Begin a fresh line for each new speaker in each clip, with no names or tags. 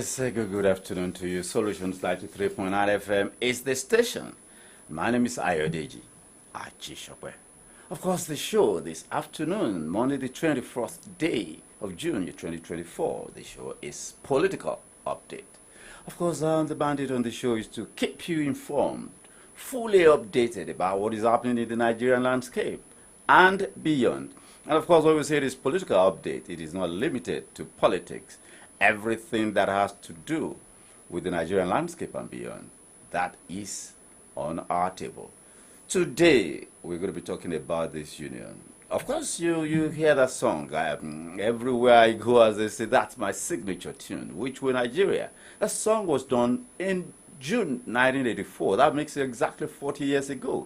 Yes, good afternoon to you. Solutions 93.9 FM is the station. My name is AYODEJI, AJISOPE. Of course, the show this afternoon, Monday the 21st day of June 2024, the show is Political Update. Of course, the mandate on the show is to keep you informed, fully updated about what is happening in the Nigerian landscape and beyond. And of course, when we say this political update, it is not limited to politics. Everything that has to do with the Nigerian landscape and beyond, that is on our table. Today, we're going to be talking about this union. Of course, you hear that song. Everywhere I go, as they say, that's my signature tune, Which Way Nigeria. That song was done in June 1984. That makes it exactly 40 years ago.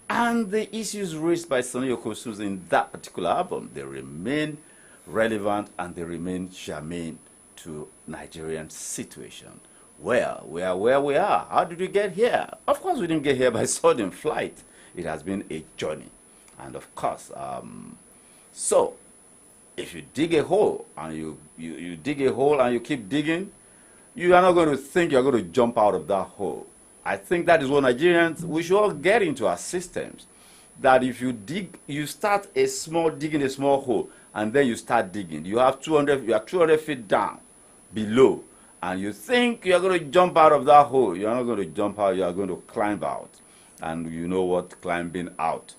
And the issues raised by Sonny Okosun in that particular album, they remain relevant and they remain germane to Nigerian situation. Well, we are where we are. How did we get here? Of course, we didn't get here by sudden flight. It has been a journey. And of course, so if you dig a hole and you dig a hole and you keep digging, you are not going to think you're going to jump out of that hole. I think that is what Nigerians, we should all get into our systems. That if you dig, you start digging a small hole, and then you start digging. You are 200 feet down below, and you think you are going to jump out of that hole. You are not going to jump out, you are going to climb out. And you know what climbing out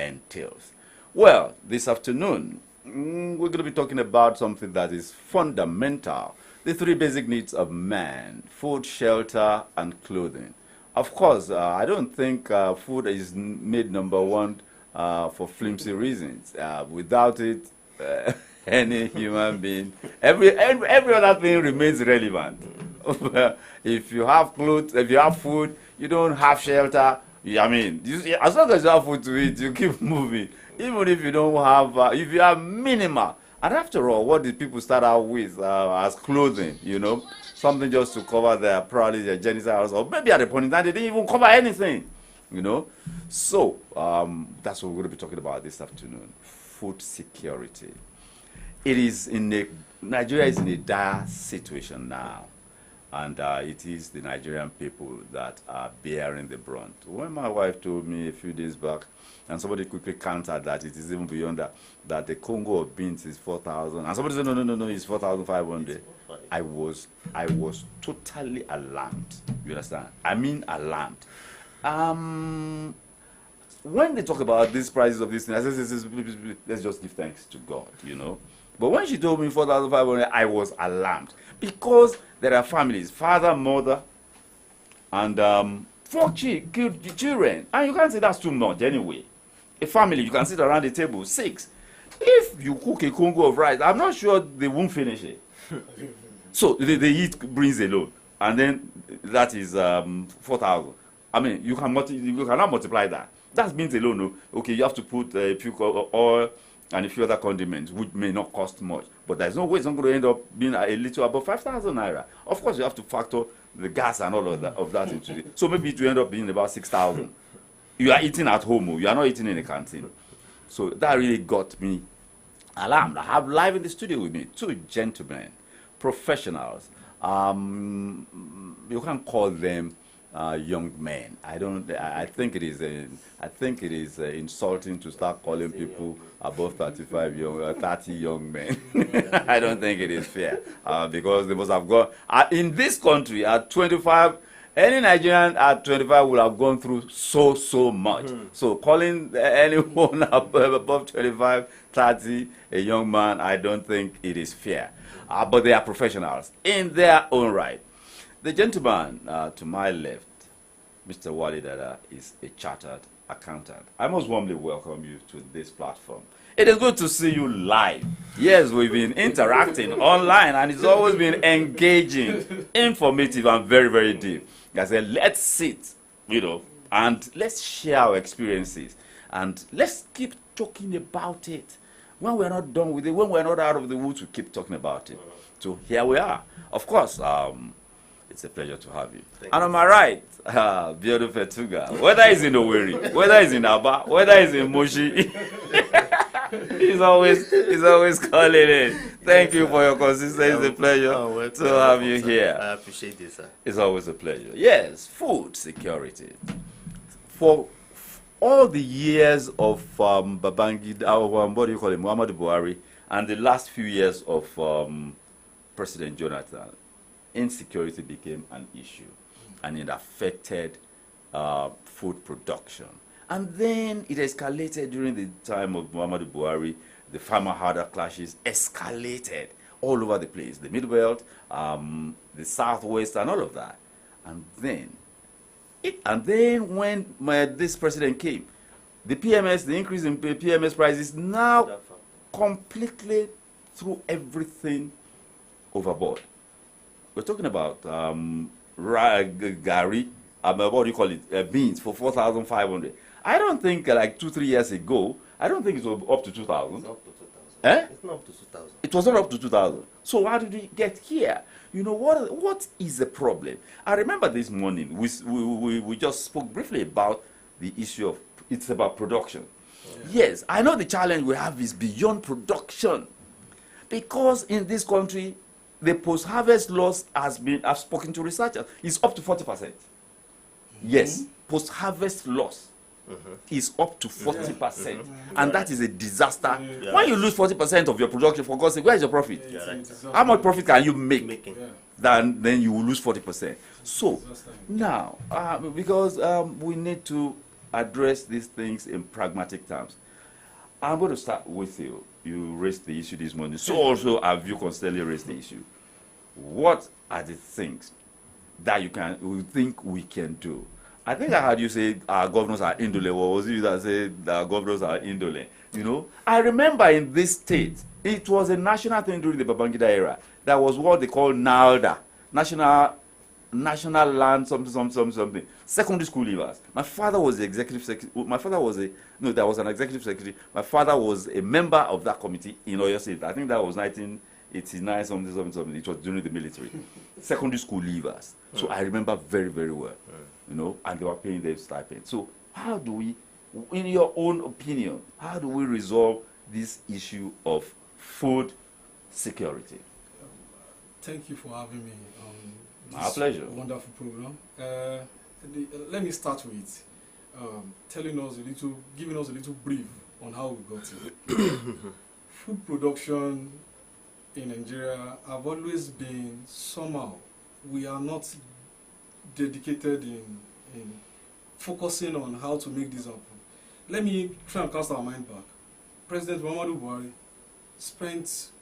entails. Well, this afternoon, we're going to be talking about something that is fundamental. The three basic needs of man: food, shelter, and clothing. Of course, I don't think food is made number one for flimsy reasons. Without it, any human being, every other thing remains relevant. If you have clothes, if you have food, you don't have shelter. I mean, as long as you have food to eat, you keep moving. Even if you don't have, if you have minimal. And after all, what did people start out with as clothing? You know, something just to cover probably their genitals, or maybe at a point in time they didn't even cover anything. You know, so that's what we're going to be talking about this afternoon: food security. Nigeria is in a dire situation now, and it is the Nigerian people that are bearing the brunt. When my wife told me a few days back, and somebody quickly countered that it is even beyond that the Congo of beans is 4,000, and somebody said no, it's 4,500. I was totally alarmed. You understand? I mean alarmed. When they talk about these prices of this thing, I said, let's just give thanks to God, you know. But when she told me 4,500, I was alarmed, because there are families, father, mother, and 4 children, and you can't say that's too much anyway. A family, you can sit around the table, 6. If you cook a Congo of rice, I'm not sure they won't finish it. So they eat beans alone, and then that is 4,000. I mean, you cannot multiply that. That's beans alone. No? Okay, you have to put a few oil and a few other condiments, which may not cost much. But there's no way it's not going to end up being a little above 5,000 naira. Of course, you have to factor the gas and all of that into it. So maybe it will end up being about 6,000. You are eating at home. You are not eating in a canteen. So that really got me alarmed. I have live in the studio with me 2 gentlemen, professionals. You can call them young men. I think it is insulting to start calling people above 35 30 young men. I don't think it is fair, because they must have gone in this country at 25. Any Nigerian at 25 will have gone through so much. So calling anyone above 25, 30 a young man, I don't think it is fair. But they are professionals in their own right. The gentleman to my left, Mr. Wale Dada, is a chartered accountant. I most warmly welcome you to this platform. It is good to see you live. Yes, we've been interacting online, and it's always been engaging, informative, and very, very deep. I said, let's sit, you know, and let's share our experiences, and let's keep talking about it. When we're not done with it, when we're not out of the woods, we keep talking about it. So here we are. Of course, it's a pleasure to have you. And on my right, beautiful Tuga. Whether it's in Owerri, whether it's in Aba, whether it's in Moshi, he's always calling in. Thank you for your consistency. It's a pleasure to have you here.
I appreciate this, sir.
It's always a pleasure. Yes, food security. For all the years of Babangida, what do you call it, Muhammadu Buhari, and the last few years of President Jonathan, insecurity became an issue, and it affected food production. And then it escalated during the time of Muhammadu Buhari. The farmer-herder clashes escalated all over the place, the Midwest, the Southwest, and all of that. And then when this president came, the increase in PMS prices now completely threw everything overboard. We're talking about gari, what do you call it, beans for 4,500. I don't think like 2-3 years ago, I don't think it was up to 2,000.
It's not up to 2,000.
Eh?
It's not up to 2,000.
It was not up to 2,000. So how did we get here? You know, what is the problem? I remember this morning, we just spoke briefly about the issue of, it's about production. Yeah. Yes, I know the challenge we have is beyond production. Because in this country, the post-harvest loss I've spoken to researchers, is up to 40%. Yes, post-harvest loss is up to 40%. And that is a disaster.
Yeah.
When you lose 40% of your production, for God's sake, where is your profit?
Yeah, right.
How much profit can you make?
Yeah.
Then you will lose 40%. So now, because we need to address these things in pragmatic terms, I'm going to start with you. You raised the issue this morning. So also have you constantly raised the issue. What are the things that you think we can do? I think I heard you say our governors are indolent. Or was it you that said our governors are indolent? You know, I remember in this state, it was a national thing during the Babangida era. That was what they call NALDA, National Land something. Secondary school leavers. My father was the executive secretary. My father was there was an executive secretary. My father was a member of that committee in Oyo State. I think that was 1989 something. It was during the military. Secondary school leavers. So I remember very, very well. You know, and they were paying their stipend. So how do we, in your own opinion, how do we resolve this issue of food security?
Thank you for having me on
Our pleasure.
Wonderful program. Let me start with giving us a little brief on how we got here. Food production in Nigeria have always been somehow, we are not dedicated in focusing on how to make this happen. Let me try and cast our mind back. President Muhammadu Buhari spent,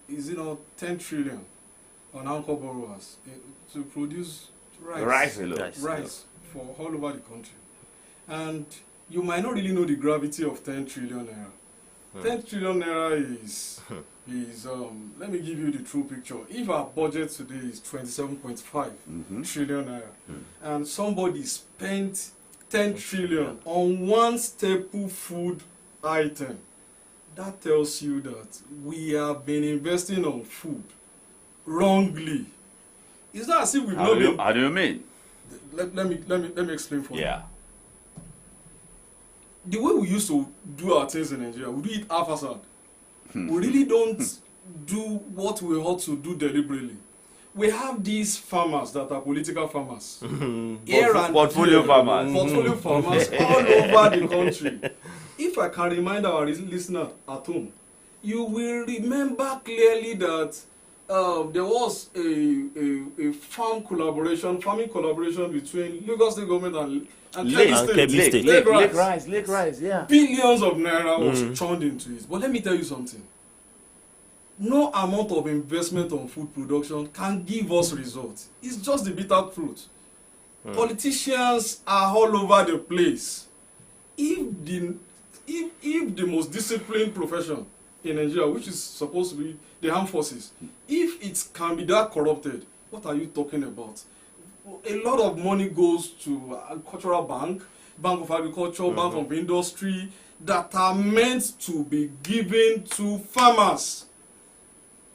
10 trillion on anchor borrowers to produce rice for all over the country. And you might not really know the gravity of 10 trillion naira. 10 trillion naira is let me give you the true picture. If our budget today is 27.5 trillion naira, and somebody spent 10 trillion on one staple food item, that tells you that we have been investing on food wrongly. It's not as if we've not been.
How do you mean?
Let me explain for you.
Yeah.
The way we used to do our things in Nigeria, we do it haphazard. We really don't do what we ought to do deliberately. We have these farmers that are political farmers.
Portfolio farmers.
Portfolio farmers all over the country. If I can remind our listener at home, you will remember clearly that there was a farming collaboration between Lagos State government and Lake Rice, yeah. Billions of naira was churned into it. But let me tell you something. No amount of investment on food production can give us results. It's just the bitter truth. Politicians are all over the place. If the most disciplined profession in Nigeria, which is supposed to be the armed forces, if it can be that corrupted, what are you talking about? A lot of money goes to Agricultural Bank, Bank of Agriculture, Bank of Industry, that are meant to be given to farmers.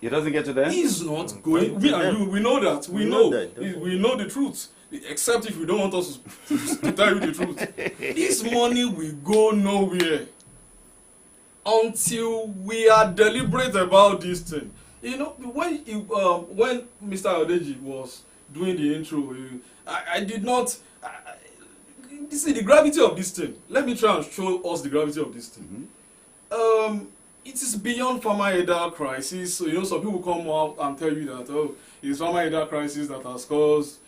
It doesn't get to them?
He's not going. We know that. We know the truth. Except if you don't want us to tell you the truth. This money will go nowhere until we are deliberate about this thing. You know, when Mr. AYODEJI was doing the intro, I did not. See the gravity of this thing. Let me try and show us the gravity of this thing. It is beyond farmer-aided crisis. So, you know, some people come out and tell you that, oh, it's farmer-aided crisis that has caused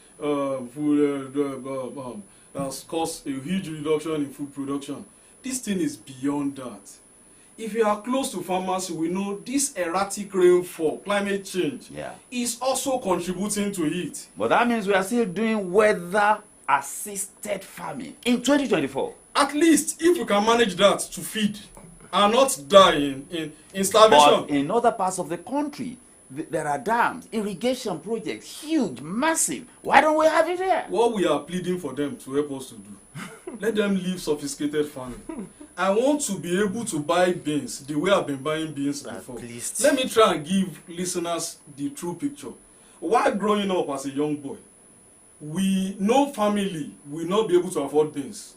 has caused a huge reduction in food production. This thing is beyond that. If you are close to farmers, you will know this erratic rainfall, climate change, is also contributing to it.
But that means we are still doing weather-assisted farming in 2024.
At least, if we can manage that to feed and not die in starvation.
But in other parts of the country, there are dams, irrigation projects, huge, massive. Why don't we have it here?
What we are pleading for them to help us to do, let them live sophisticated farming. I want to be able to buy beans the way I've been buying beans before. Let me try and give listeners the true picture. While growing up as a young boy, no family will not be able to afford beans.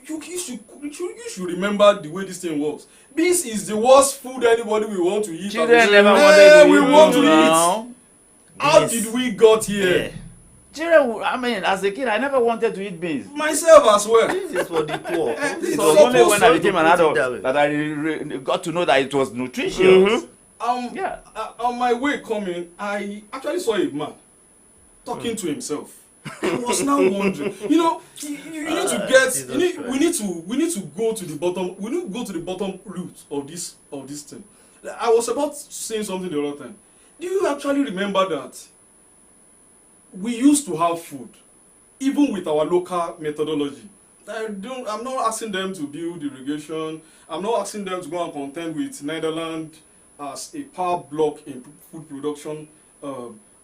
You should remember the way this thing works. Beans is the worst food anybody will want to eat.
Children never wanted to
eat. How did we got here?
Yeah. Children, I mean, as a kid, I never wanted to eat beans.
Myself as well.
This is for the poor.
It was only when I became an adult that I got to know that it was nutritious.
On my way coming, I actually saw a man talking to himself. I was now wondering, you know, you need to get, we need to go to the bottom. We need to go to the bottom root of this thing. I was about saying something the other time. Do you actually remember that we used to have food, even with our local methodology? I'm not asking them to build irrigation. I'm not asking them to go and contend with Netherlands as a power block in food production,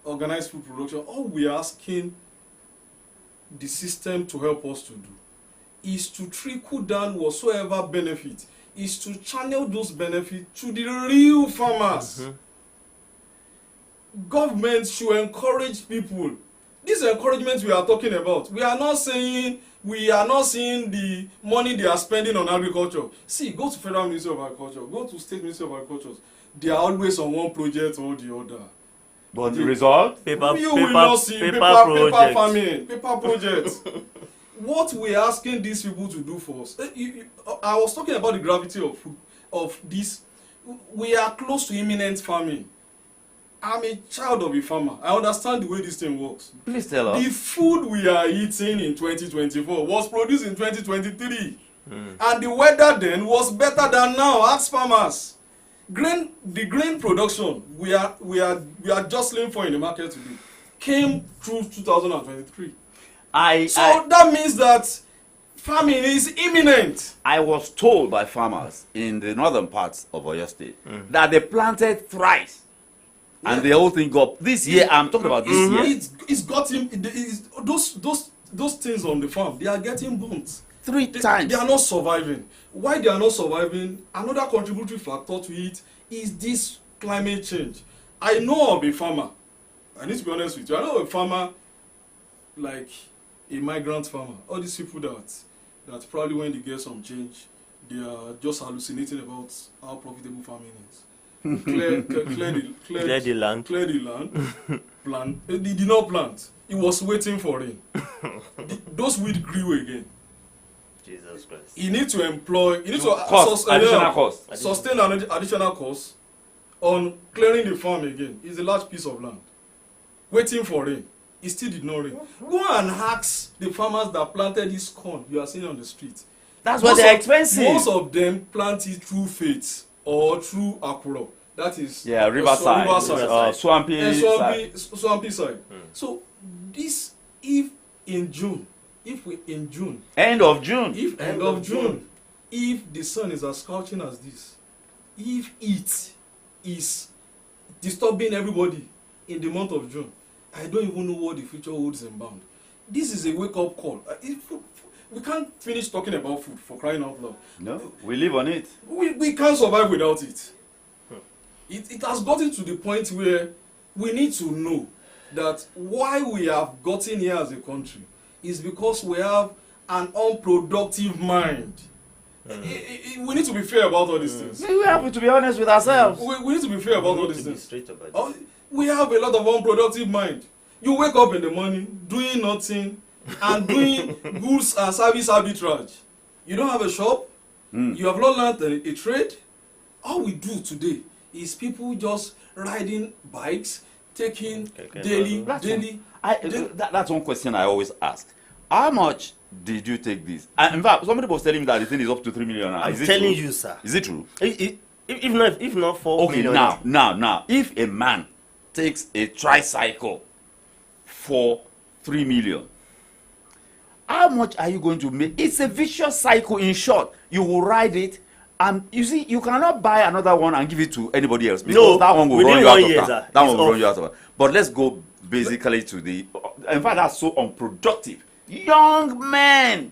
organized food production. All we are asking the system to help us to do is to trickle down whatsoever benefit, is to channel those benefits to the real farmers. Government should encourage people. This encouragement we are talking about, we are not seeing the money they are spending on agriculture. See, go to Federal Ministry of Agriculture, go to State Ministry of Agriculture. They are always on one project or the other.
But the result?
Paper farming, paper projects. What we are asking these people to do for us. I was talking about the gravity of this. We are close to imminent farming. I'm a child of a farmer. I understand the way this thing works.
Please tell us.
The food we are eating in 2024 was produced in 2023. And the weather then was better than now. Ask farmers. The grain production we are jostling for in the market today came through 2023. That means that farming is imminent.
I was told by farmers in the northern parts of Oyo State that they planted thrice, and the whole thing got this year. I'm talking about this year.
It's got him. Those things on the farm, they are getting burnt.
3 times.
They are not surviving. Why they are not surviving? Another contributory factor to it is this climate change. I know of a farmer. I need to be honest with you. I know of a farmer, like a migrant farmer. All these people that probably when they get some change, they are just hallucinating about how profitable farming is. Clear the land. Plant. They did not plant. It was waiting for rain. Those weeds grew again.
Jesus Christ.
You need to employ, you need to sustain an additional cost on clearing the farm again. It's a large piece of land. Waiting for rain. It still did not rain. Go and ask the farmers that planted this corn you are seeing on the street.
That's why they're expensive.
Most of them plant it through faith or through Akuro. That is
riverside.
Swampy side. So this, if in June, end of June, if the sun is as scorching as this, if it is disturbing everybody in the month of June, I don't even know what the future holds in bound. This is a wake-up call. We can't finish talking about food, for crying out loud.
No, we live on it.
We can't survive without it. It has gotten to the point where we need to know that why we have gotten here as a country is because we have an unproductive mind. We need to be fair about all these things.
We have to be honest with ourselves.
We need to be fair about all these things.
Straight about
Oh, we have a lot of unproductive mind. You wake up in the morning doing nothing and doing goods and service arbitrage. You don't have a shop. You have not learned a trade. All we do today is people just riding bikes, taking daily.
That's one question I always ask. How much did you take this? In fact, somebody was telling me that the thing is up to 3 million.
I'm telling you, sir.
Is it true?
If not 4 million.
Okay, now, if a man takes a tricycle for 3 million, how much are you going to make? It's a vicious cycle. In short, you will ride it, and you see, you cannot buy another one and give it to anybody else because that one will run you out of town. That one will run you out of town. But let's go basically to the. In fact, that's so unproductive. Young men.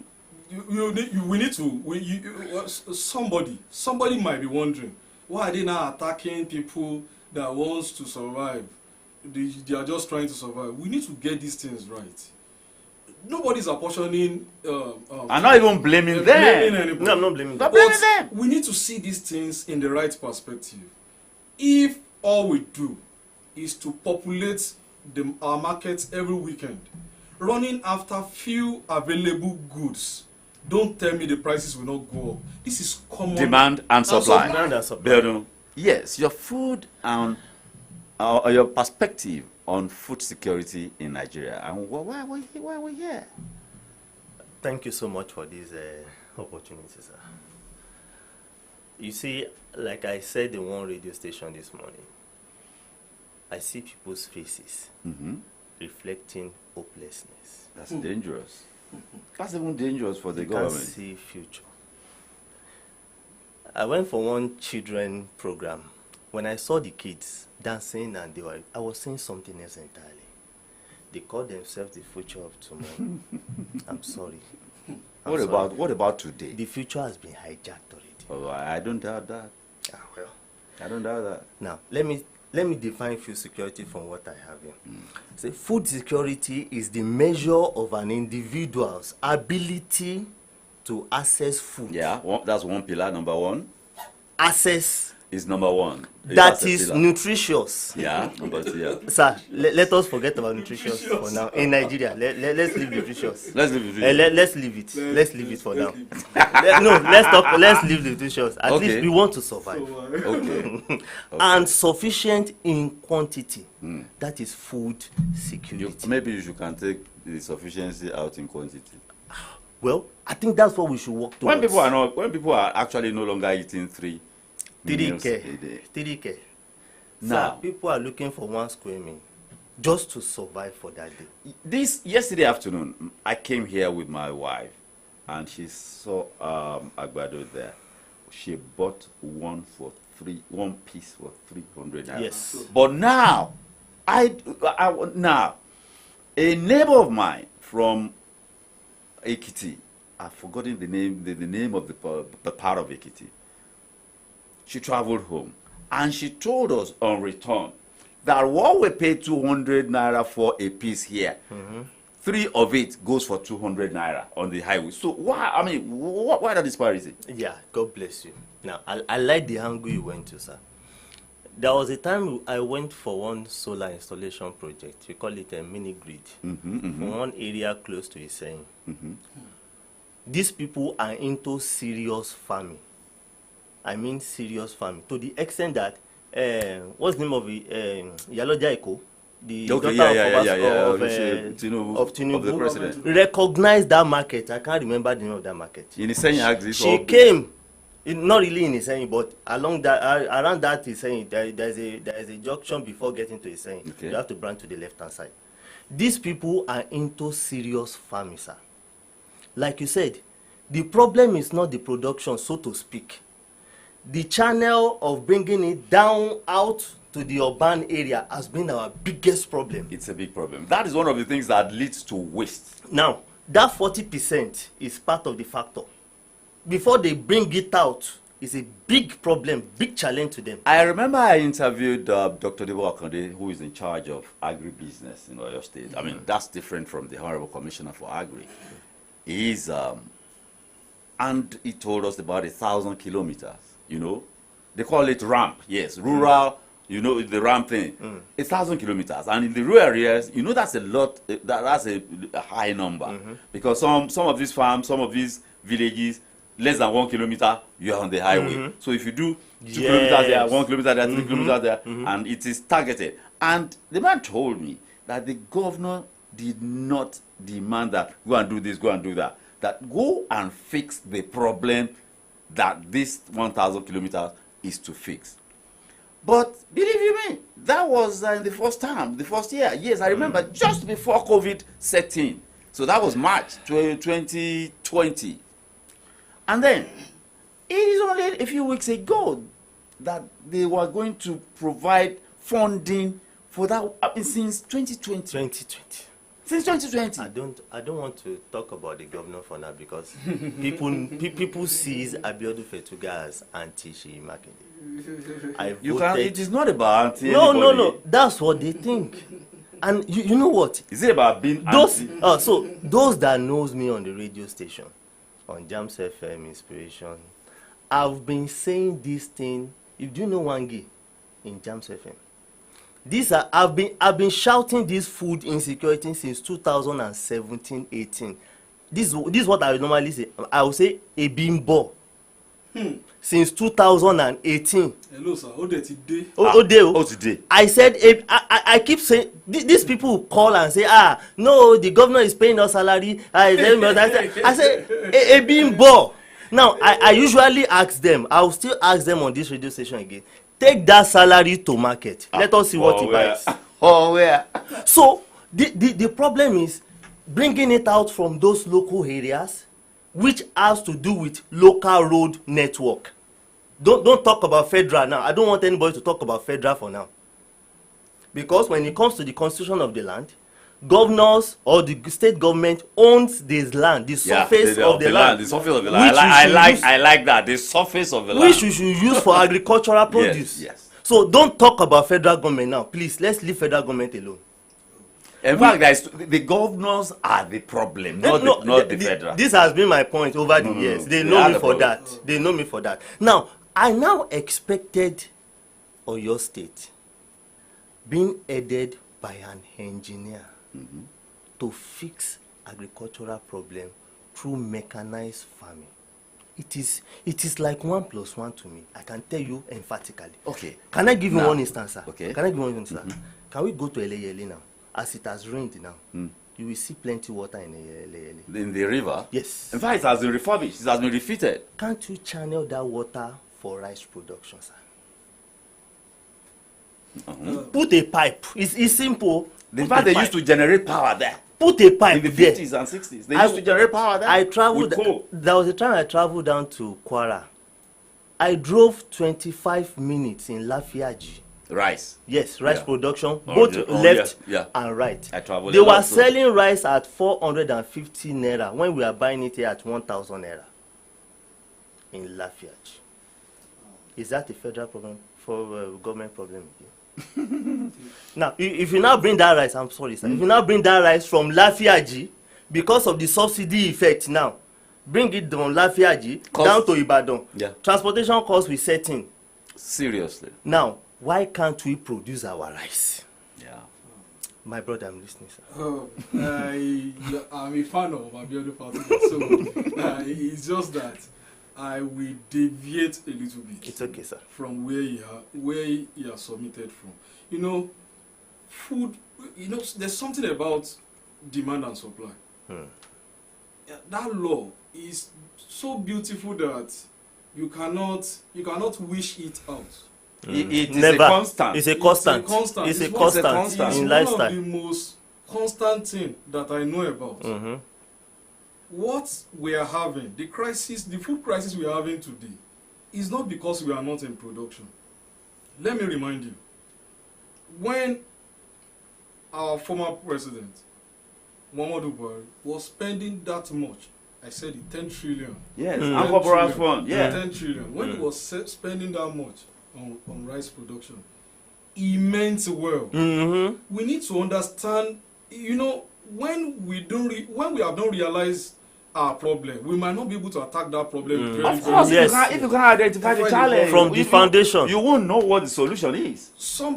Somebody might be wondering, why are they now attacking people that wants to survive? They are just trying to survive. We need to get these things right. Nobody's apportioning.
I'm not even blaming them.
No,
I'm not blaming them.
But we need to see these things in the right perspective. If all we do is to populate our markets every weekend, running after few available goods, don't tell me the prices will not go up. This is common
Demand and supply.
Demand and supply.
Yes, your food and your perspective on food security in Nigeria, and why are we here?
Thank you so much for this opportunity, sir. You see, like I said in one radio station this morning, I see people's faces reflecting hopelessness.
That's dangerous. That's even dangerous for the government.
Can't see future. I went for one children program. When I saw the kids dancing and I was saying something else entirely. They call themselves the future of tomorrow. I'm sorry.
What about today?
The future has been hijacked already.
Oh, I don't doubt that.
Well,
I don't doubt that.
now let me define food security from what I have here. Say food security is the measure of an individual's ability to access food.
Yeah, that's one pillar. Number one
Access
is number one.
that is nutritious.
Yeah, number two. Yeah.
Sir, let us forget about nutritious for now. In Nigeria, let's leave nutritious.
Let's leave it.
Let's leave it. Let's leave it for now. Let's leave nutritious. At least we want to survive.
Okay.
And sufficient in quantity. That is food security.
Maybe you can take the sufficiency out in quantity.
Well, I think that's what we should work towards.
When people are actually no longer eating 3 meals a day.
3K.
Now,
Sir, people are looking for 1 square meal just to survive for that day.
Yesterday afternoon, I came here with my wife, and she saw agbado there. She bought one piece for 300 naira.
Yes.
But now, now, a neighbor of mine from Ekiti, I've forgotten the name of the part of Ekiti. She traveled home, and she told us on return that what we pay 200 naira for a piece here, 3 of it goes for 200 naira on the highway. So why the disparity?
Yeah, God bless you. Now, I like the angle you went to, sir. There was a time I went for one solar installation project. We call it a mini grid from one area close to Iseyin. These people are into serious farming. I mean serious farming to the extent that what's the name of it? Yaloja, the daughter of Tinubu,
the president,
recognized that market. I can't remember the name of that market.
In Iseyin,
she came. Not really in Iseyin, but around that Iseyin, there is a junction before getting to Iseyin. Okay. You have to branch to the left-hand side. These people are into serious farming, sir. Like you said, the problem is not the production, so to speak. The channel of bringing it down out to the urban area has been our biggest problem.
It's a big problem. That is one of the things that leads to waste.
Now, that 40% is part of the factor. Before they bring it out, it's a big problem, big challenge to them.
I remember I interviewed Dr. Debo Akande, who is in charge of agribusiness in Oyo State. I mean, that's different from the Honorable Commissioner for Agri. He's, and And he told us about 1,000 kilometers, you know. They call it ramp, yes, rural, you know, the ramp thing. 1,000 kilometers. And in the rural areas, you know, that's a lot, that's a high number. Because some of these farms, some of these villages, less than 1 kilometer, you are on the highway. So if you do 2 kilometers there, 1 kilometer there, 3 kilometers there, and it is targeted. And the man told me that the governor did not demand that go and do this, go and do that. That go and fix the problem that this 1,000 kilometers is to fix. But believe you me, that was in the first term, the first year. Yes, I remember just before COVID set in. So that was March 2020. And then it is only a few weeks ago that they were going to provide funding for that since 2020.
2020.
Since 2020.
I don't want to talk about the governor for now because people sees Abiodun Fetuga as anti-Sheyi Makinde.
It is not about anti.
No. That's what they think. And you know what?
Is it about being
anti?
So
so those that knows me on the radio station, on Jams FM Inspiration, I've been saying this thing. If you know Wangi in Jams FM, I've been shouting this food insecurity since 2017-18. This is what I would normally say. I will say a bimbo. Since 2018.
Hello, sir.
Today. I said I keep saying these people call and say no, the governor is paying us salary. I say a bimbo. Now I usually ask them. I will still ask them on this radio station again. Take that salary to market. Let us see what he buys. So the problem is bringing it out from those local areas, which has to do with local road network. Don't talk about federal now. I don't want anybody to talk about federal for now. Because when it comes to the constitution of the land, governors or the state government owns this land, the surface of the land.
The surface of the land. I like that. The surface of the land.
Which we should use for agricultural produce.
Yes.
So don't talk about federal government now. Please, let's leave federal government alone.
In fact, guys, the governors are the problem, not the federal.
This has been my point over the years. They know me for that. They know me for that. Now, I now expected Oyo State being headed by an engineer to fix agricultural problem through mechanized farming. It is like 1 + 1 to me. I can tell you emphatically.
Okay.
Can I give you one instance, sir?
Okay.
Can I give you one instance? Can we go to Eleyele now? As it has rained now, you will see plenty water in Eleyele.
In the river?
Yes.
In fact, it has been refurbished. It has been refitted.
Can't you channel that water for rice production, sir? Put a pipe. It's simple.
In fact, they used to generate power there.
Put a pipe
in the
there.
50s and 60s. They used to generate power there.
I traveled. There was a time I traveled down to Kwara. I drove 25 minutes in Lafiaji.
Rice.
Yes, rice production, both left and right.
I traveled.
They were selling rice at 450 naira when we are buying it here at 1,000 naira in Lafiaji. Is that a federal problem for government problem again? Now, if you now bring that rice, I'm sorry, sir. If you now bring that rice from Lafiaji, because of the subsidy effect now, bring it from Lafiaji down to Ibadan. Transportation costs will set in.
Seriously.
Now, why can't we produce our rice?
Yeah.
My brother, I'm listening, sir.
I'm a fan of Abiodun Fetuga, so it's just that I will deviate a little bit.
It's okay, sir.
From where you are submitted from. You know, food. You know, there's something about demand and supply. That law is so beautiful that you cannot wish it out.
It is
Never.
a constant.
It's a constant.
It's
a constant in lifestyle.
It's one of the most constant thing that I know about. What we are having, the food crisis we are having today, is not because we are not in production. Let me remind you, when our former president, Muhammadu Buhari, was spending that much, I said it, 10 trillion.
Yes, Uncorporated Fund. Yeah.
10 trillion. When he was spending that much on rice production, he meant well. We need to understand, you know, when we have not realized our problem, we might not be able to attack that problem.
Of course,
Yes.
if you can identify the challenge
from the foundation,
you won't know what the solution is.
Some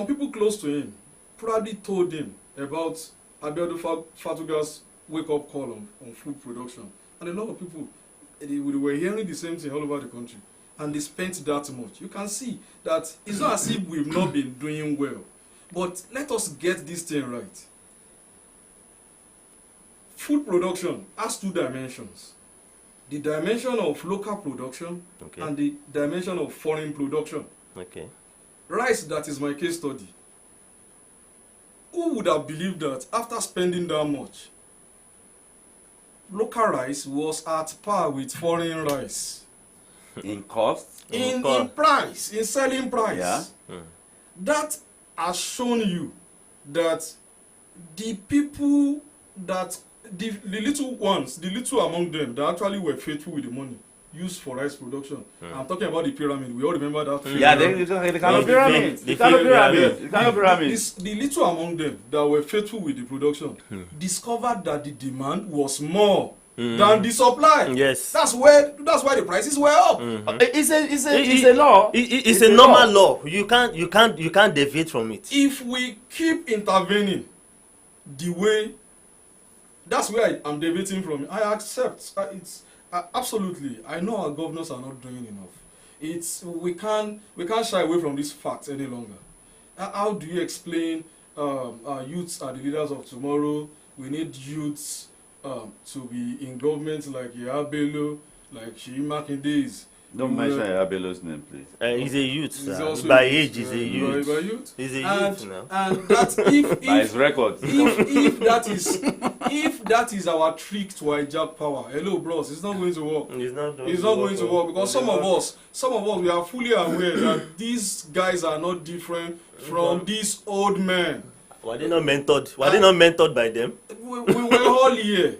people close to him probably told him about Abiodun Fatuga's wake-up call on food production, and a lot of people they were hearing the same thing all over the country, and they spent that much. You can see that it's not as if we've not been doing well, but let us get this thing right. Food production has two dimensions: the dimension of local production and the dimension of foreign production.
Okay.
Rice, that is my case study. Who would have believed that after spending that much, local rice was at par with foreign rice?
In cost?
In price, in selling price.
Yeah.
That has shown you that the people that, the little ones, the little among them that actually were faithful with the money used for rice production. I'm talking about the pyramid. We all remember that.
Yeah, the kind of pyramid. The kind of pyramid.
The little among them that were faithful with the production discovered that the demand was more than the supply.
Yes.
That's why the prices were up.
It's a law.
It's a normal law. You can't deviate from it.
If we keep intervening the way, that's where I'm deviating from. I accept. Absolutely. I know our governors are not doing enough. We can't shy away from this fact any longer. How do you explain youths are the leaders of tomorrow? We need youths to be in government like Yabelo, like Sheyi Makinde.
Don't mention Abelo's name, please.
He's a youth. By age, he's a youth.
By youth.
He's a youth now.
And that if
by his record.
if that is our trick to hijack power, hello bros, it's not going to work. It's not going to work because some of us we are fully aware that these guys are not different from these old men.
Were they not mentored? Were they not mentored by them?
We were all here.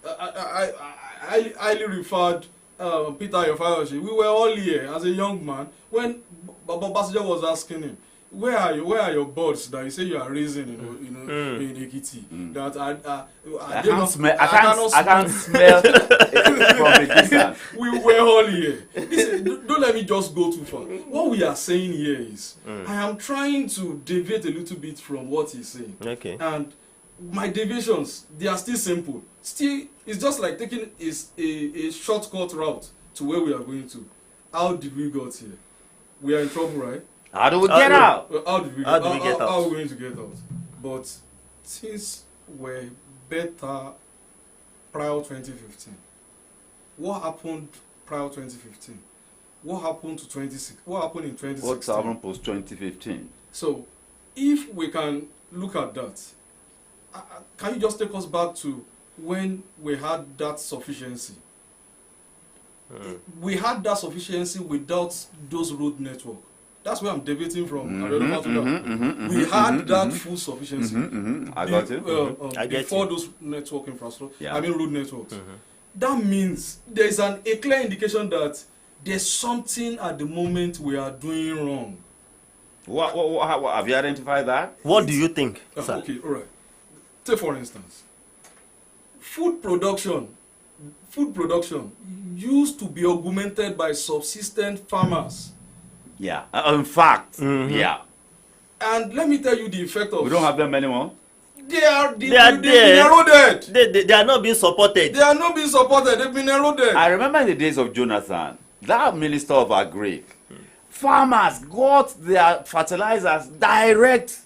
I highly referred Peter Yofayoshi. We were all here as a young man when Baba Basaja was asking him, where are your birds that you say you are raising in Ekiti? That I
can't smell from a distance.
We were all here. Don't let me just go too far. What we are saying here is, I am trying to deviate a little bit from what he's saying.
Okay.
And my deviations, they are still simple. Still, it's just like taking a shortcut route to where we are going to. How did we got here? We are in trouble, right?
How do we get out?
How did we get out? How are we going to get out? But things were better prior 2015. What happened prior 2015? What happened to 2016? What happened in 2016?
What's happened post 2015?
So, if we can look at that, can you just take us back to when we had that sufficiency? We had that sufficiency without those road network. That's where I'm deviating from. We had that full sufficiency.
I got it.
Before those network infrastructure, I mean road networks. That means there's a clear indication that there's something at the moment we are doing wrong.
What have you identified that?
What do you think, sir?
Okay, all right. Take for instance, food production used to be augmented by subsistent farmers.
Yeah, in fact, yeah.
And let me tell you the effect of...
We don't have them anymore.
They are eroded.
They are not being supported.
They are not being supported. They've been eroded.
I remember in the days of Jonathan, that Minister of Agri, farmers got their fertilizers direct.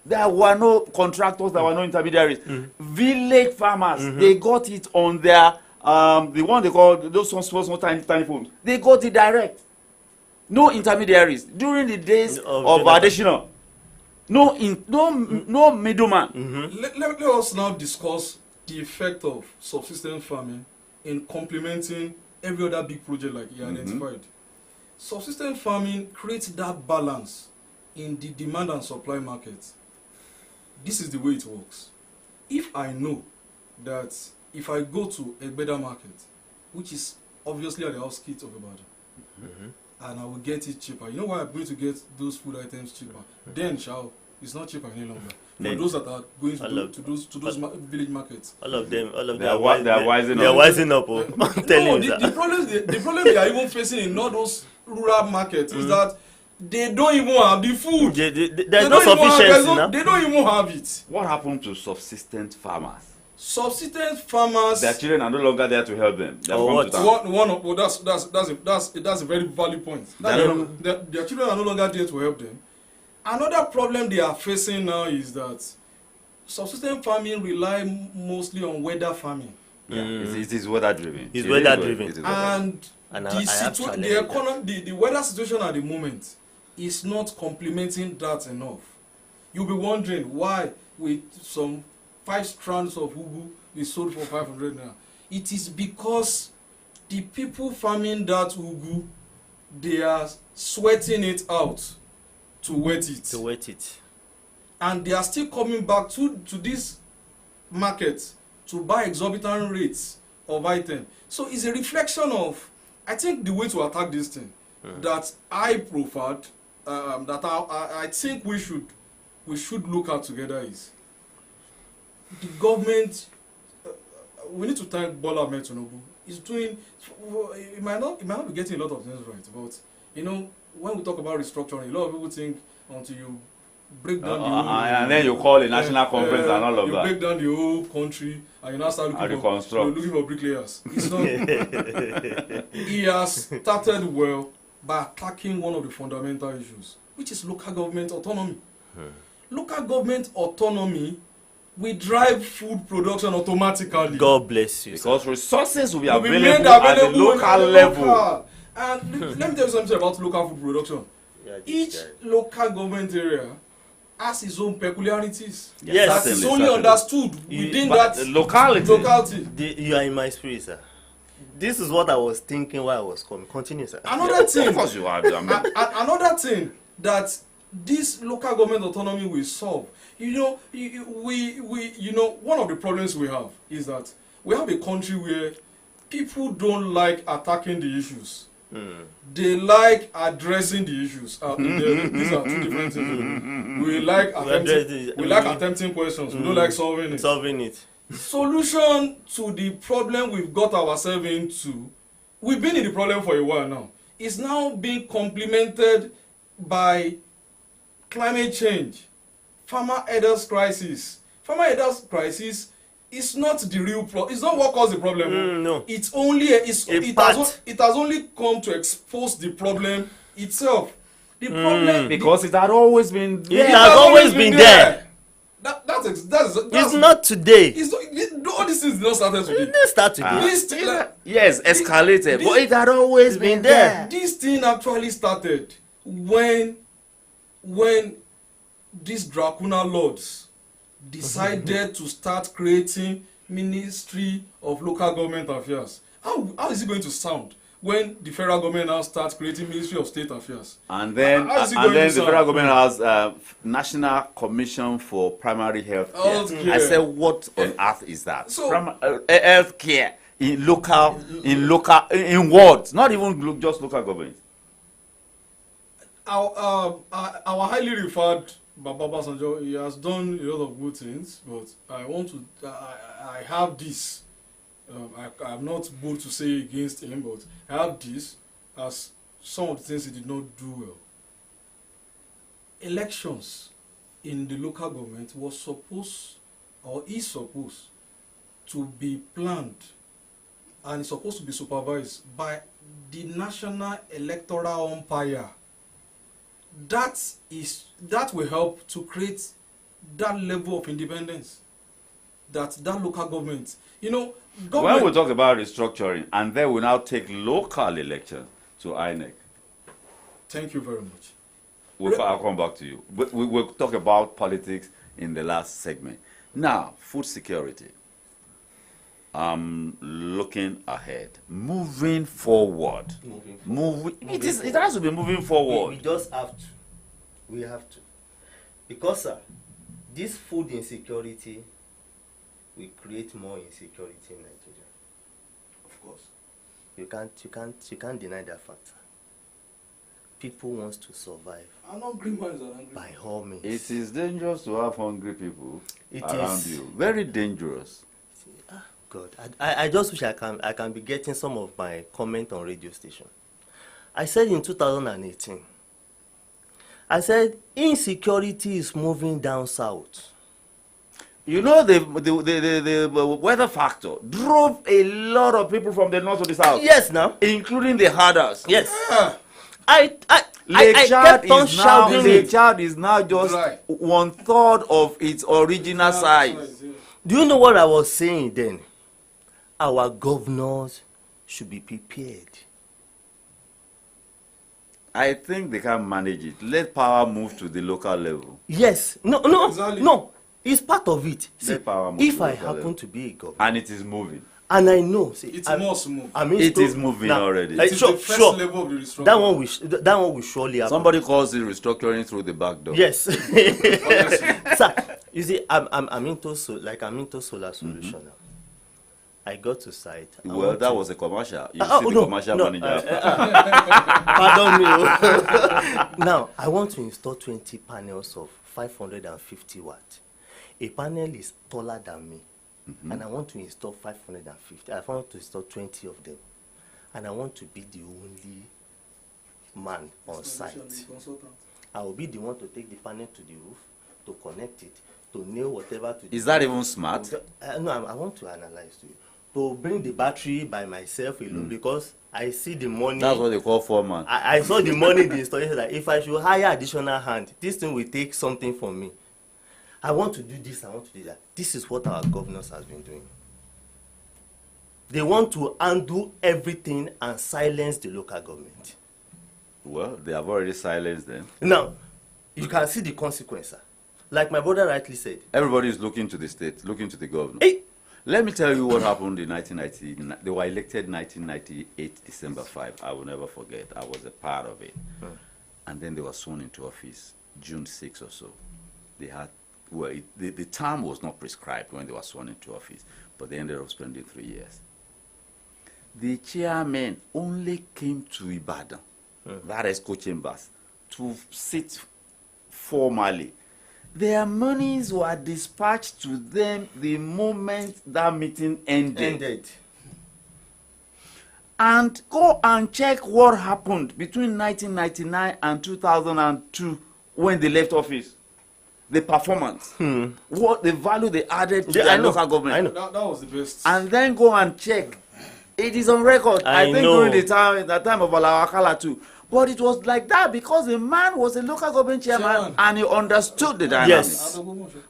There were no contractors, there were no intermediaries. Village farmers, they got it on their, the one they call, those small tiny phones. They got it direct. No intermediaries. During the days of additional. No middleman.
Let us now discuss the effect of subsistence farming in complementing every other big project like you identified. Subsistence farming creates that balance in the demand and supply market. This is the way it works. If I know that if I go to a better market, which is obviously at the outskirts of Ibadan, and I will get it cheaper. You know why I'm going to get those food items cheaper? Then, it's not cheaper any longer. for those that are going to those village markets.
All of them
they are wising
up. I'm telling you.
The problem they are even facing in all those rural markets is that they don't even have the food.
There's no sufficiency now.
They don't even have it.
What happened to subsistence farmers?
Subsistence farmers.
Their children are no longer there to help them.
What?
That's a very valid point. Their children are no longer there to help them. Another problem they are facing now is that subsistence farming rely mostly on weather farming.
Yeah, it is weather driven.
It's weather driven.
And the weather situation at the moment is not complementing that enough. You'll be wondering why with some 5 strands of ugu we sold for 500 naira. It is because the people farming that ugu, they are sweating it out to wet it. And they are still coming back to this market to buy exorbitant rates of item. So it's a reflection of, I think, the way to attack this thing that I proffered, that I think we should look at together is the government. We need to thank Bola Ahmed Tinubu. He's doing. It might not be getting a lot of things right, but when we talk about restructuring, a lot of people think until you break down the whole
and then you call a national conference and all of
you
that.
You break down the whole country and you now start looking for bricklayers. It's not. He has started well by attacking one of the fundamental issues, which is local government autonomy. Local government autonomy will drive food production automatically.
God bless you.
Because resources will be available at the local level.
And let me tell you something about local food production. Each local government area has its own peculiarities.
Yes,
that is only understood within that
locality. You are in my spirit, sir. This is what I was thinking while I was coming. Continue, sir.
Another thing,
of course you are.
another thing that this local government autonomy will solve. One of the problems we have is that we have a country where people don't like attacking the issues. They like addressing the issues. These are two different things. We like attempting questions. We don't like solving it. Solution to the problem we've got ourselves into, we've been in the problem for a while now, is now being complemented by climate change, farmer elders crisis. Farmer elders crisis is not the real problem. It's not what caused the problem.
No.
It's only it has only come to expose the problem itself. The problem
because it had always been there.
It has always been there.
That's
it's not today.
All these things did not start today.
It didn't start today.
Yes, escalated, but it had always been there.
This thing actually started when these Dracuna lords decided to start creating Ministry of Local Government Affairs. How is it going to sound when the federal government now starts creating Ministry of State Affairs?
And then the federal government has National Commission for Primary Health Care. I said, what on earth is that?
So,
health care in wards, not even just local government.
Our highly referred Baba Sanjo, he has done a lot of good things, but I have this. I'm not bold to say against him, but I have this as some of the things he did not do well. Elections in the local government was supposed, or is supposed, to be planned and is supposed to be supervised by the National Electoral Umpire. That will help to create that level of independence that local government,
when we talk about restructuring, and then we now take local elections to INEC.
Thank you very much.
I'll come back to you. We'll talk about politics in the last segment. Now, food security. Looking ahead, moving forward. It has to be moving forward.
We just have to. We have to. Because, sir, this food insecurity will create more insecurity in Nigeria. Of course. You can't deny that fact. people want to survive.
An hungry man is an hungry
By
man.
all means.
It is dangerous to have hungry people
It
around
is.
you. Very dangerous.
God, I just wish I can be getting some of my comment on radio station. I said in 2018, I said insecurity is moving down south.
You know, the weather factor drove a lot of people from the north to the south.
Yes, now.
Including the herders.
Yes.
Ah,
I kept on shouting
Lake
it.
Chad is now just
Dry.
1/3 of its original size.
yeah.
Do you know what I was saying then? Our governors should be prepared.
I think they can manage it. Let power move to the local level.
Yes. No.
Exactly.
No. It's part of it. See,
Let power move
if
to
I
local
happen
level.
to be a governor
And it is moving.
and I know, see,
It
I'm-
must move.
I'm
It
into-
is moving
now,
already.
It is
sure,
the first
sure.
level of the restructuring.
That one will surely happen.
Somebody calls it restructuring through the back door.
Yes.
Honestly.
Sir, you see, I'm into solar solution now. I got to site. I
Well,
want
that
to-
was a commercial. You
Oh,
see the
no,
commercial
no,
manager.
Pardon me. Oh. Now, I want to install 20 panels of 550 watts. A panel is taller than me, and I want to install 550. I want to install 20 of them, and I want to be the only man on site.
Consultant.
I will be the one to take the panel to the roof, to connect it, to nail whatever to the
Is that
roof.
even smart?
No, I want to analyze to you. To bring the battery by myself alone because I see the money.
That's what they call foreman.
I saw the money in the installation that if I should hire additional hand, this thing will take something from me. I want to do this, I want to do that. This is what our governors has been doing. They want to undo everything and silence the local government.
Well, they have already silenced them.
Now, you can see the consequence. Sir. Like my brother rightly said.
Everybody is looking to the state, looking to the governor.
Hey,
Let me tell you what happened in 1990. They were elected 1998, December 5. I will never forget. I was a part of it. And then they were sworn into office June 6 or so. They had, well, the term was not prescribed when they were sworn into office, but they ended up spending 3 years. The chairman only came to Ibadan, that is co-chambers, to sit formally. Their monies were dispatched to them the moment that meeting ended. And go and check what happened between 1999 and 2002 when they left office. The performance, what the value they added to their local government.
I know.
That was the best.
And then go and check. It is on record. I think
know.
during the time of Alawakala too. But it was like that because the man was a local government chairman and he understood the dynamics.
Yes.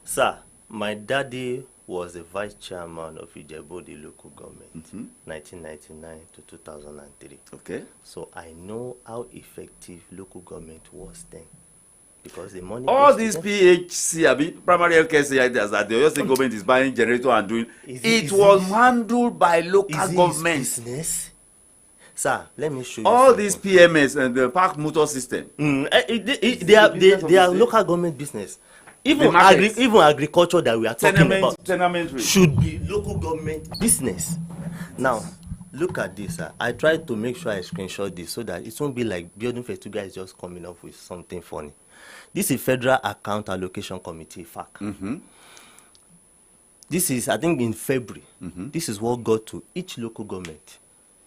Sir, my daddy was the vice chairman of Ijebu local government, 1999 to 2003.
Okay.
So I know how effective local government was then. Because the money...
All
goes
these
to them.
PHC, primary healthcare centers that the Oyo State government is buying generator and doing,
Is
it was handled by local
Is it his
government.
business? Sir, let me show you
All
something.
these PMS and the park motor system.
They are local government business. Even
The markets.
even agriculture that we are talking about
Tenement
should be local government business. Now, look at this. I tried to make sure I screenshot this so that it won't be like Building Fetuga is just coming up with something funny. This is Federal Account Allocation Committee, FAC. This is, I think, in February. This is what got to each local government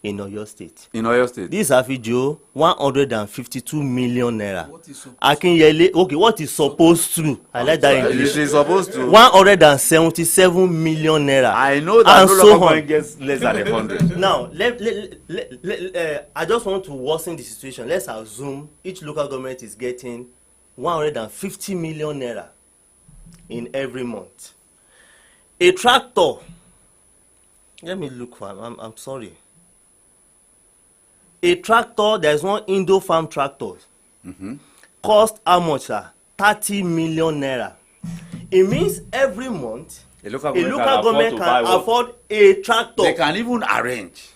in Oyo State.
In Oyo State.
This Afijo, 152 million naira.
What is supposed
Akinyele, okay, what is supposed to? I like that
It
English.
is supposed to.
177 million naira.
I know that
And
no
so
local
on.
government gets less than 100.
Now, I just want to worsen the situation. Let's assume each local government is getting 150 million naira in every month. A tractor, let me look for, I'm sorry. A tractor, there's one Indo Farm tractor. Cost how much, sir? 30 million naira. It means every month,
A local
a local government can afford a tractor.
They can even arrange.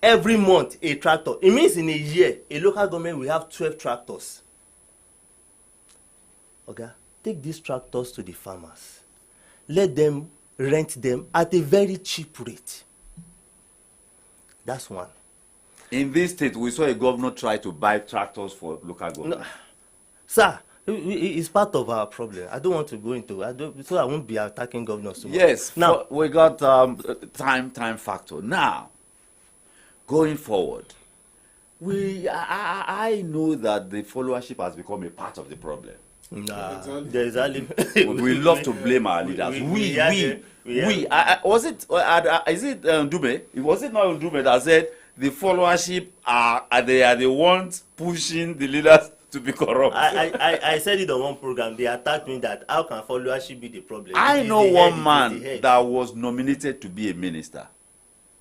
Every month, a tractor. It means in a year, a local government will have 12 tractors. Okay, take these tractors to the farmers. Let them rent them at a very cheap rate. That's one.
In this state, we saw a governor try to buy tractors for local government.
No, sir, it's part of our problem. I don't want to go into. So I won't be attacking governors too much.
Yes.
Now
We got time factor. Now, going forward, I know that the followership has become a part of the problem.
nah,
Exactly.
there's only.
We love to blame our leaders. Was it? Is it Dume? Was it not Dume that said the followership they are the ones pushing the leaders to be corrupt?
I said it on one program. They attacked me that how can followership be the problem?
I
It is
know
the
one
head, it
man
is the head.
that was nominated to be a minister.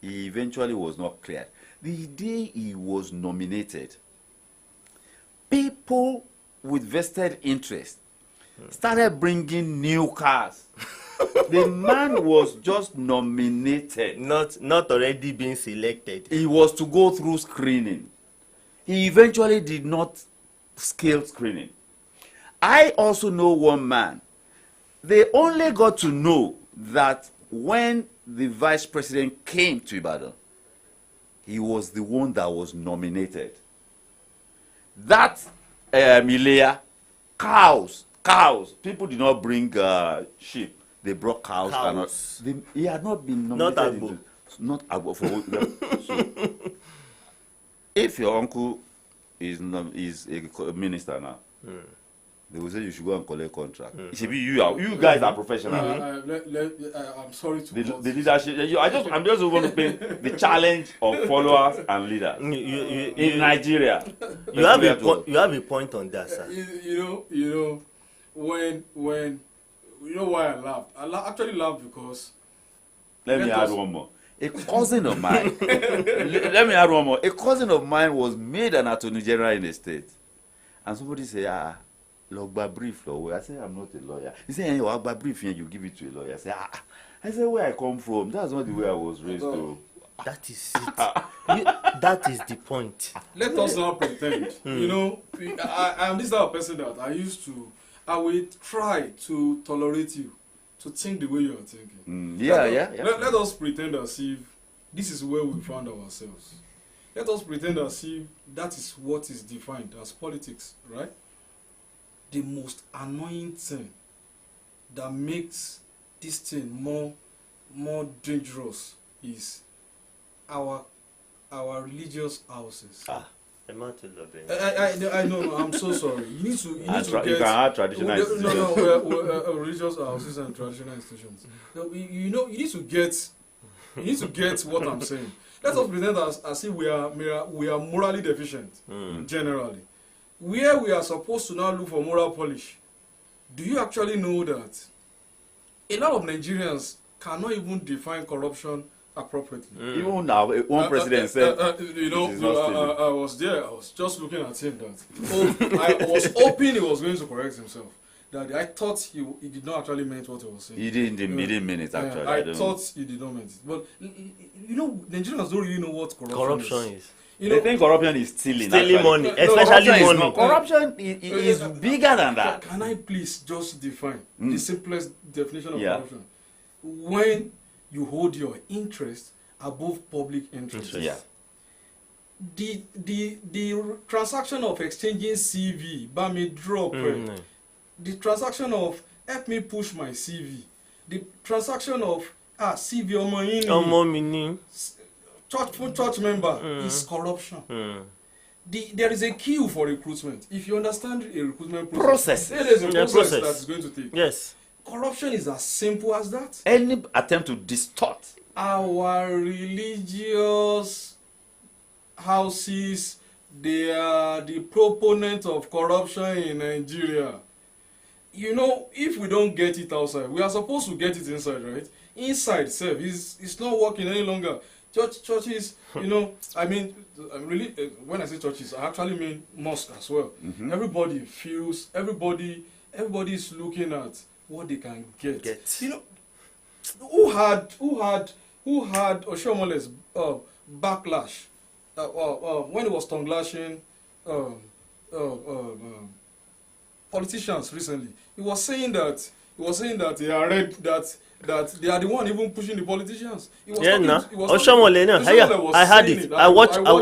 He eventually was not cleared. The day he was nominated, people with vested interest started bringing new cars. The man was just nominated.
Not already being selected.
He was to go through screening. He eventually did not scale screening. I also know one man. They only got to know that when the vice president came to Ibadan, he was the one that was nominated. That Ilea, cows. People did not bring sheep. They brought cows.
Cows.
He had not been
Not
nominated.
Agbo.
Not Agbo. So, if your uncle is a minister now, they will say you should go and collect contract. It should be you guys are professionals.
I'm sorry to
The
cut.
leadership. I'm just going to paint the challenge of followers and leaders in Nigeria.
You have a point on that, sir.
You know, when you know why I laughed? Actually laughed because
Let me add one more. A cousin of mine. Let me add one more. A cousin of mine was made an attorney general in the state, and somebody say, logba brief lawyer. I say, I'm not a lawyer. He said, hey, logba brief and you give it to a lawyer. I say, I said, where I come from, that's not the way I was raised. To.
That is it. That is the point.
let us not pretend. You know, I am this type of person that I will try to tolerate you, to think the way you are thinking. Let us pretend as if this is where we found ourselves. Let us pretend as if that is what is defined as politics, right? The most annoying thing that makes this thing more dangerous is our religious houses.
I
know. I'm so sorry. You need to get.
You can have traditional institutions.
Religious houses and traditional institutions. You need to get. You need to get what I'm saying. Let us pretend as if we are morally deficient generally. Where we are supposed to now look for moral polish. Do you actually know that a lot of Nigerians cannot even define corruption appropriately?
Even now, one president said,
I was there. I was just looking at him. I was hoping he was going to correct himself. That I thought he did not actually mean what he was saying.
He didn't mean it actually.
I thought he did not mean it. But Nigerians don't really know what corruption is.
They think corruption is stealing
money, especially money.
Corruption is bigger than that.
Can I please just define the simplest definition of corruption? When you hold your interest above public interest.
Yeah.
The transaction of exchanging CV, buy me drop. The transaction of help me push my CV. The transaction of CV Omo church member is corruption. There is a queue for recruitment. If you understand a recruitment process, there is a process that is going to take.
Yes.
Corruption is as simple as that.
Any attempt to distort
our religious houses, they are the proponent of corruption in Nigeria. You know, if we don't get it outside, we are supposed to get it inside, right? Inside self it's not working any longer. Churches, really, when I say churches, I actually mean mosque as well. Everybody is looking at what they can get. You know, who had Oshomole's backlash when he was tongue lashing politicians recently. He was saying that he had read that that they are the one even pushing the politicians. He was
Yeah,
talking,
no.
he was
Oshomole, no.
Oshomole was
I had
saying
it.
I
I watched it
I
on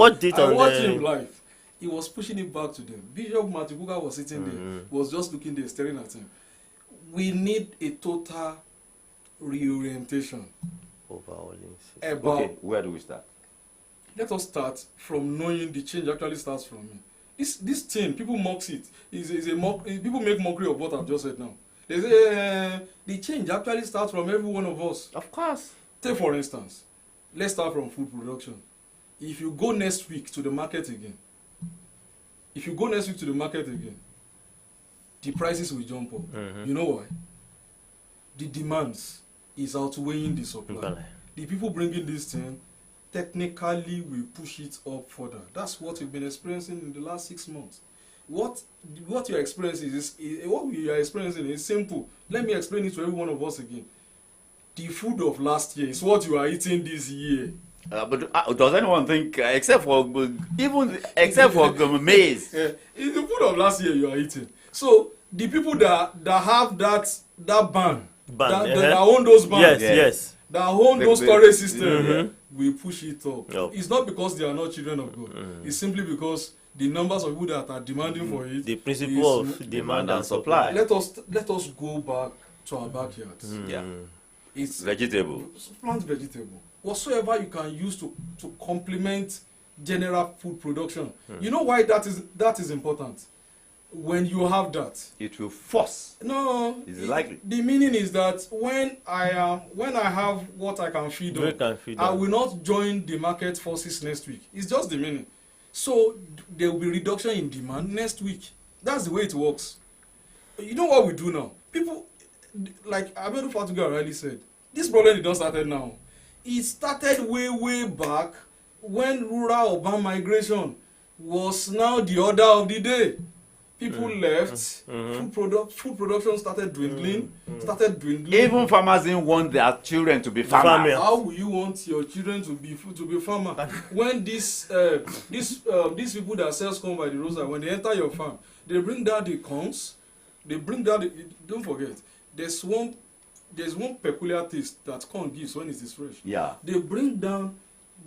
watched
the.
him live. He was pushing it back to them. Bishop Matibuka was sitting there, was just looking there, staring at him. We need a total reorientation.
Overhauling.
Okay, where do we start?
Let us start from knowing the change actually starts from me. This thing, people mock it. People make mockery of what I've just said now. They say the change actually starts from every one of us.
Of course.
Take for instance, let's start from food production. If you go next week to the market again, the prices will jump up. You know why? The demands is outweighing the supply. The people bringing this thing technically will push it up further. That's what we've been experiencing in the last 6 months. What you're experiencing is simple. Let me explain it to every one of us again. The food of last year is what you are eating this year.
But does anyone think, except for maize?
It's the food of last year you are eating. So the people that have that ban that own those bans,
Yes.
that own those storage systems, we push it up.
Yep.
It's not because they are not children of God. It's simply because the numbers of people that are demanding for it.
The principle of demand and supply.
Let us go back to our backyards.
Yeah.
It's
Vegetable.
plant vegetable. Whatsoever you can use to complement general food production. You know why that is important? When you have that,
It will force.
no,
Is it likely?
The meaning is that when I have what I can feed on, I will not join the market forces next week. It's just the meaning. So there will be reduction in demand next week. That's the way it works. You know what we do now? People, like Abedu Fatuga rightly said, this problem did not start now. It started way back when rural urban migration was now the order of the day. People left, food production started dwindling,
Even farmers didn't want their children to be farmers.
How will you want your children to be farmers when these people that sell corn by the roadside, when they enter your farm, they bring down the corns, don't forget, there's one peculiar taste that corn gives when it is fresh.
Yeah.
They bring down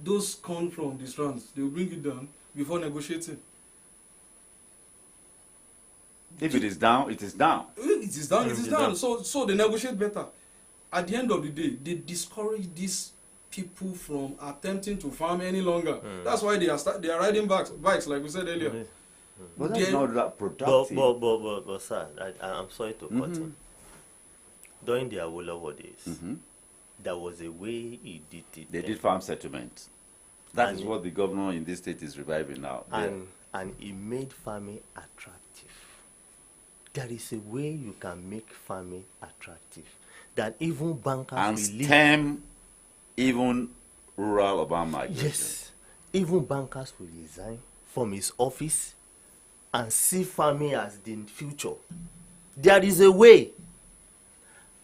those corn from the strands. They will bring it down before negotiating.
If it is down, it is down.
It is down. So they negotiate better. At the end of the day, they discourage these people from attempting to farm any longer. That's why they are riding bikes, like we said earlier.
But that's not that productive.
But sir, I'm sorry to cut in. During the Awolowo days, there was a way he did it.
They did farm settlements. That is what the governor in this state is reviving now.
And he made farming attractive. There is a way you can make farming attractive that even bankers
and
will
stem even rural urban migration.
Yes, even bankers will resign from his office and see farming as the future. There is a way.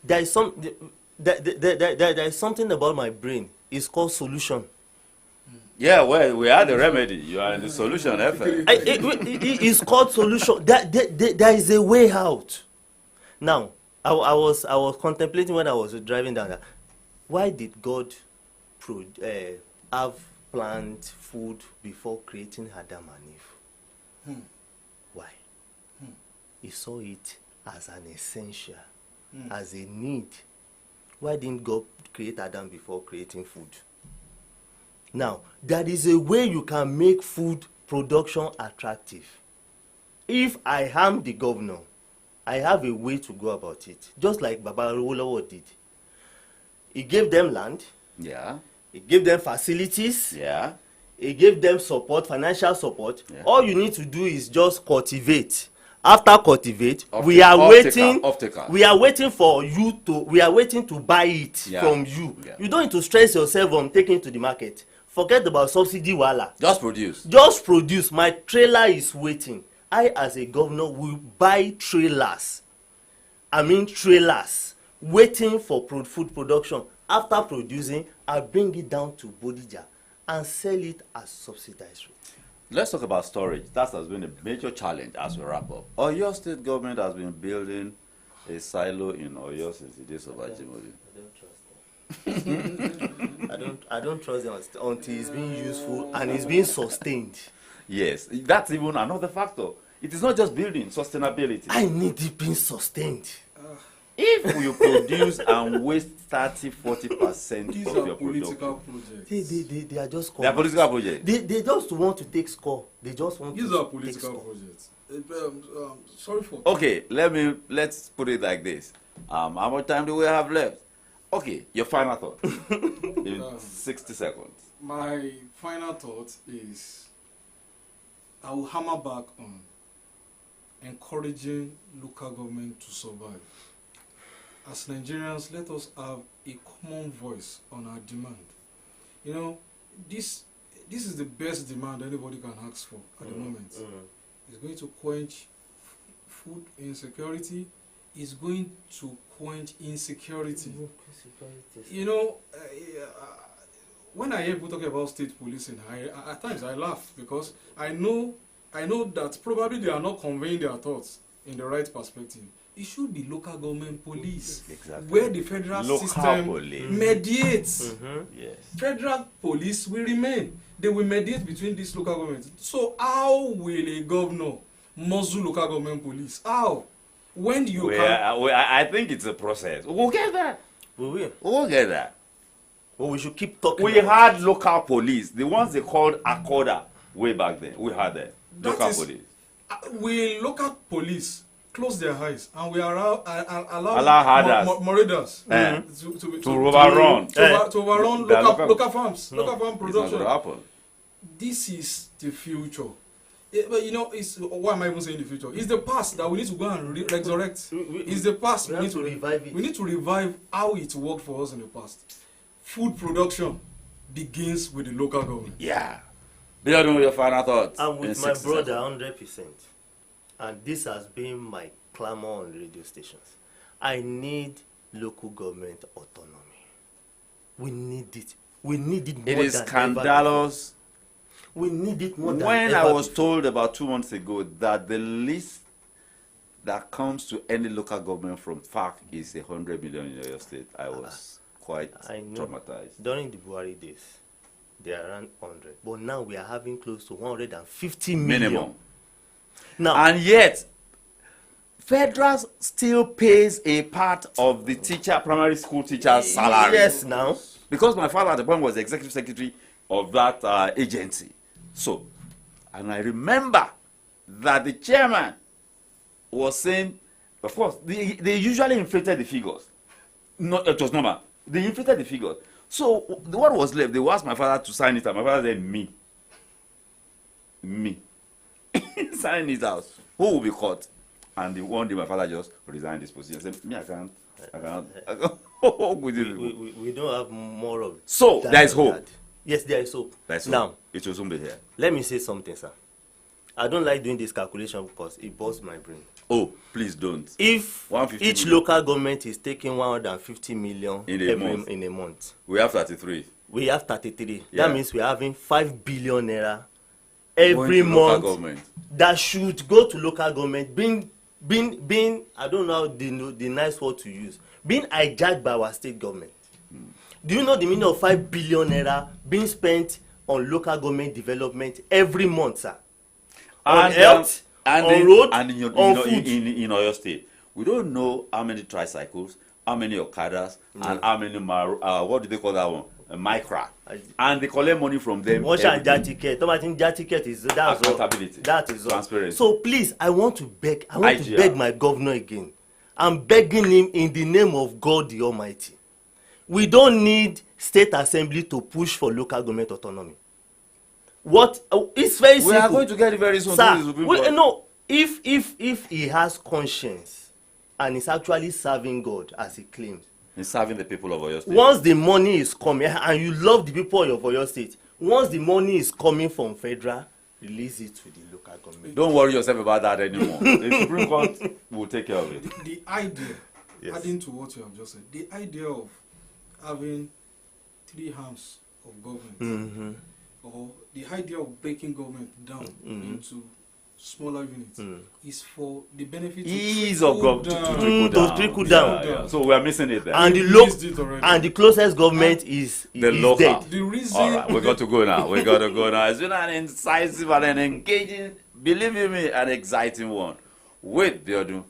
There is something about my brain. It's called solution.
Yeah, well, we are the remedy. You are in the solution, effort.
It's called solution. There is a way out. Now, I was contemplating when I was driving down there. Why did God have plant food before creating Adam and Eve? Why? He saw it as an essential, as a need. Why didn't God create Adam before creating food? Now, there is a way you can make food production attractive. If I am the governor, I have a way to go about it, just like Baba Awolowo did. He gave them land.
Yeah.
He gave them facilities.
Yeah.
He gave them support, financial support.
Yeah.
All you need to do is just cultivate. After cultivate, we are waiting for you to, we are waiting to buy it from you. Yeah. You don't need to stress yourself on taking it to the market. Forget about subsidy wala.
Just produce.
Just produce. My trailer is waiting. I, as a governor, will buy trailers. Trailers waiting for food production. After producing, I bring it down to Bodija and sell it as subsidized rate.
Let's talk about storage. That has been a major challenge as we wrap up. Your state government has been building a silo in Oyo since the days of Ajimobi.
I don't trust them until it's being useful and it's being sustained.
Yes, that's even another factor. It is not just building, sustainability.
I need it being sustained.
If you produce and waste 30-40%
These
of
are
your
political
production,
projects.
They are just
they are political projects.
They just want to take score. They just want
These
to
are
take
political
score.
projects. Sorry for.
Okay, let's put it like this. How much time do we have left? Okay, your final thought in 60 seconds.
My final thought is I will hammer back on encouraging local government to survive. As Nigerians, let us have a common voice on our demand. You know, this is the best demand anybody can ask for at the moment. It's going to quench food insecurity. It's going to quench insecurity. You know, when I hear people talk about state policing, at times I laugh because I know that probably they are not conveying their thoughts in the right perspective. It should be local government police,
exactly,
where the federal
local
system
police
mediates.
Yes.
Federal police will remain. They will mediate between these local governments. So how will a governor muzzle local government police? How? When do you
I think it's a process. We'll get there.
We will.
We'll get there.
But we should keep talking.
We had local police, the ones they called Accorda way back then. We had them. Local police.
Will local police close their eyes and we allow marauders to overrun local farms, local farm production. This is the future. But you know, why am I even saying the future? It's the past that we need to go and resurrect. It's the past we need to revive it. We need to revive how it worked for us in the past. Food production begins with the local government.
Yeah. Do you know your final thoughts?
I'm with my brother 100%. And this has been my clamor on radio stations. I need local government autonomy. We need it. We need it more than ever.
It is scandalous.
We need it more than
when
ever.
I was told about 2 months ago that the least that comes to any local government from FARC is 100 million in your state, I was quite traumatized.
During the Buhari days, they are around 100. But now we are having close to 150 million.
Minimum.
Now,
and yet, federal still pays a part of the primary school teacher's salary.
Yes, now.
Because my father at the point was the executive secretary of that agency. So, and I remember that the chairman was saying, of course, they usually inflated the figures. No, it was normal. They inflated the figures. So, what was left? They asked my father to sign it out. My father said, me. Sign it out. Who will be caught? And the one day my father just resigned his position. I said, me, I can't.
We don't have more of it.
So, there is hope.
Yes, there is hope.
Now, it will soon be here.
Let me say something, sir. I don't like doing this calculation because it busts my brain.
Oh, please don't.
If each local government is taking 150 million in a month.
We have 33.
We have 33. Yeah. That means we are having 5 billion naira every month that should go to local government, being I don't know the nice word to use, being hijacked by our state government. Do you know the meaning of 5 billion naira being spent on local government development every month, sir? On health, on road, and on food.
In Oyo State, we don't know how many tricycles, how many Okadas, and how many what do they call that one? Micra. And they collect money from them.
Watch and ticket. Ticket is
accountability.
That is
transparency.
So please, I want to beg my governor again. I'm begging him in the name of God the Almighty. We don't need state assembly to push for local government autonomy. It's very simple.
We are going to get it very soon.
Sir, no, if he has conscience and is actually serving God as he claims,
he's serving the people of Oyo State.
Once the money is coming, and you love the people of Oyo State, once the money is coming from federal, release it to the local government.
Don't worry yourself about that anymore. The Supreme Court will take care of it.
The idea, adding to what you have just said, the idea of having 3 arms of government, or the idea of breaking government down into smaller units is for the benefit
Ease
to
of government
to trickle down.
Yeah. So we are missing it there.
And the closest government is
local.
dead.
The reason
All right, we got to go now. We got to go now. It's been an incisive and an engaging, believe you me, an exciting one with Biodun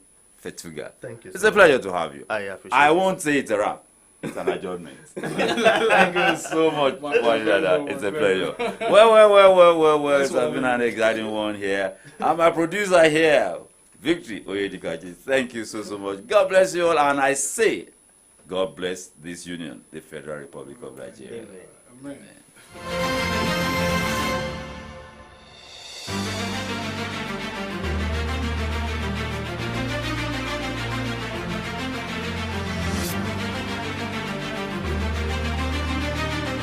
Fetuga.
Thank you.
It's a pleasure to have you.
I appreciate
I
it.
won't say it's a wrap. It's an adjournment. Thank you so much, Dada. It's a pleasure. Well. It has been an exciting one here. And my producer here, Victory AYODEJI. Thank you so much. God bless you all. And I say, God bless this union, the Federal Republic of Nigeria.
Amen.
Amen.